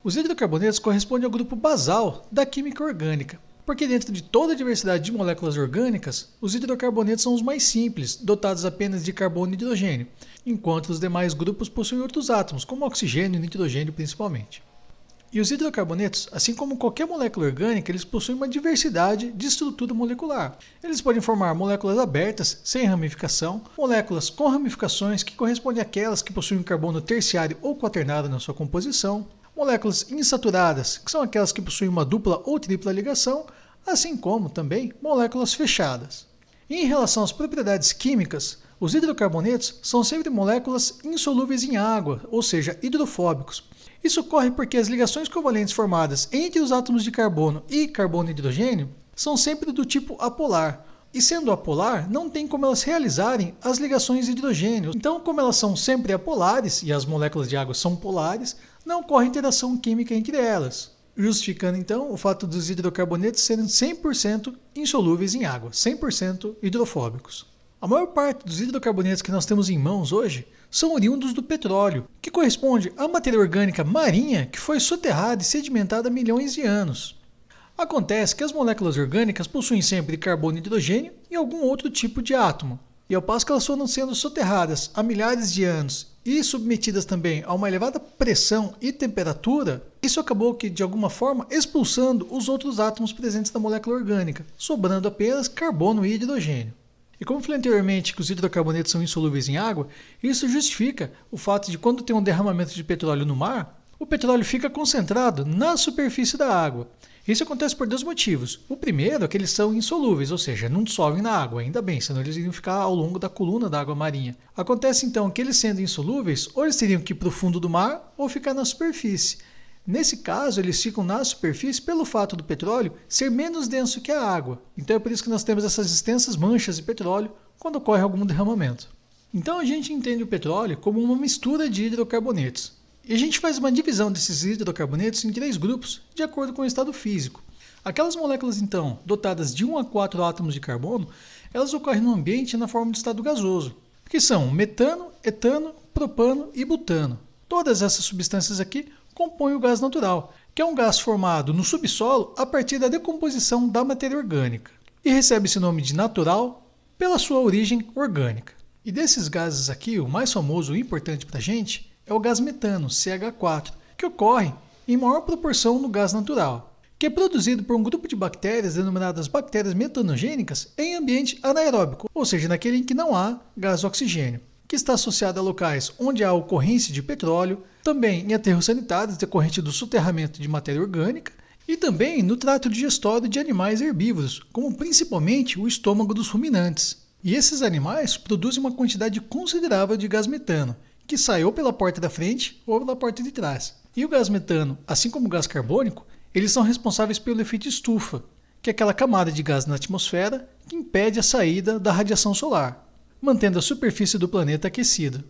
Os hidrocarbonetos correspondem ao grupo basal da química orgânica, porque dentro de toda a diversidade de moléculas orgânicas, os hidrocarbonetos são os mais simples, dotados apenas de carbono e hidrogênio, enquanto os demais grupos possuem outros átomos, como oxigênio e nitrogênio principalmente. E os hidrocarbonetos, assim como qualquer molécula orgânica, eles possuem uma diversidade de estrutura molecular. Eles podem formar moléculas abertas, sem ramificação, moléculas com ramificações, que correspondem àquelas que possuem um carbono terciário ou quaternado na sua composição, moléculas insaturadas, que são aquelas que possuem uma dupla ou tripla ligação, assim como também moléculas fechadas. E em relação às propriedades químicas, os hidrocarbonetos são sempre moléculas insolúveis em água, ou seja, hidrofóbicos. Isso ocorre porque as ligações covalentes formadas entre os átomos de carbono e carbono e hidrogênio são sempre do tipo apolar. E sendo apolar, não tem como elas realizarem as ligações de hidrogênio. Então, como elas são sempre apolares e as moléculas de água são polares, não ocorre interação química entre elas, justificando então o fato dos hidrocarbonetos serem 100% insolúveis em água, 100% hidrofóbicos. A maior parte dos hidrocarbonetos que nós temos em mãos hoje são oriundos do petróleo, que corresponde à matéria orgânica marinha que foi soterrada e sedimentada há milhões de anos. Acontece que as moléculas orgânicas possuem sempre carbono e hidrogênio e algum outro tipo de átomo. E ao passo que elas foram sendo soterradas há milhares de anos e submetidas também a uma elevada pressão e temperatura, isso acabou que, de alguma forma, expulsando os outros átomos presentes na molécula orgânica, sobrando apenas carbono e hidrogênio. E como falei anteriormente que os hidrocarbonetos são insolúveis em água, isso justifica o fato de quando tem um derramamento de petróleo no mar, o petróleo fica concentrado na superfície da água. Isso acontece por dois motivos. O primeiro é que eles são insolúveis, ou seja, não dissolvem na água, ainda bem, senão eles iriam ficar ao longo da coluna da água marinha. Acontece então que eles sendo insolúveis, ou eles teriam que ir para o fundo do mar ou ficar na superfície. Nesse caso, eles ficam na superfície pelo fato do petróleo ser menos denso que a água. Então é por isso que nós temos essas extensas manchas de petróleo quando ocorre algum derramamento. Então a gente entende o petróleo como uma mistura de hidrocarbonetos. E a gente faz uma divisão desses hidrocarbonetos em 3 grupos, de acordo com o estado físico. Aquelas moléculas, então, dotadas de 1 a 4 átomos de carbono, elas ocorrem no ambiente na forma de estado gasoso, que são metano, etano, propano e butano. Todas essas substâncias aqui compõem o gás natural, que é um gás formado no subsolo a partir da decomposição da matéria orgânica, e recebe esse nome de natural pela sua origem orgânica. E desses gases aqui, o mais famoso e importante para a gente é o gás metano, CH4, que ocorre em maior proporção no gás natural, que é produzido por um grupo de bactérias denominadas bactérias metanogênicas em ambiente anaeróbico, ou seja, naquele em que não há gás oxigênio, que está associado a locais onde há ocorrência de petróleo, também em aterros sanitários decorrente do soterramento de matéria orgânica e também no trato digestório de animais herbívoros, como principalmente o estômago dos ruminantes. E esses animais produzem uma quantidade considerável de gás metano, que sai ou pela porta da frente ou pela porta de trás. E o gás metano, assim como o gás carbônico, eles são responsáveis pelo efeito estufa, que é aquela camada de gás na atmosfera que impede a saída da radiação solar, mantendo a superfície do planeta aquecida.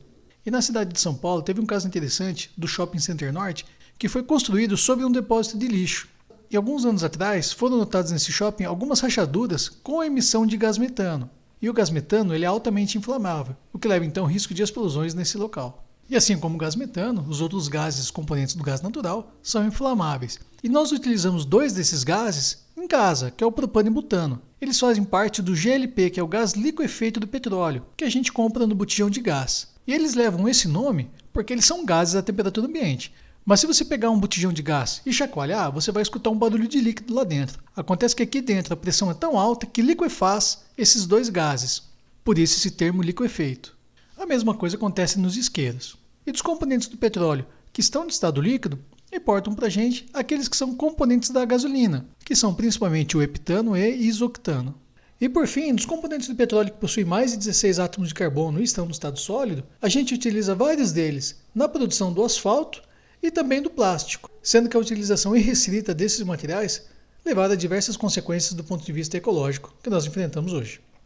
E na cidade de São Paulo teve um caso interessante do Shopping Center Norte, que foi construído sobre um depósito de lixo. E alguns anos atrás foram notadas nesse shopping algumas rachaduras com a emissão de gás metano. E o gás metano ele é altamente inflamável, o que leva então ao risco de explosões nesse local. E assim como o gás metano, os outros gases componentes do gás natural são inflamáveis. E nós utilizamos 2 desses gases em casa, que é o propano e butano. Eles fazem parte do GLP, que é o gás liquefeito do petróleo, que a gente compra no botijão de gás. E eles levam esse nome porque eles são gases à temperatura ambiente. Mas se você pegar um botijão de gás e chacoalhar, você vai escutar um barulho de líquido lá dentro. Acontece que aqui dentro a pressão é tão alta que liquefaz esses 2 gases. Por isso esse termo liquefeito. A mesma coisa acontece nos isqueiros. E dos componentes do petróleo que estão em estado líquido, importam para a gente aqueles que são componentes da gasolina, que são principalmente o heptano e isoctano. E por fim, dos componentes do petróleo que possuem mais de 16 átomos de carbono e estão no estado sólido, a gente utiliza vários deles na produção do asfalto e também do plástico, sendo que a utilização irrestrita desses materiais levará a diversas consequências do ponto de vista ecológico que nós enfrentamos hoje.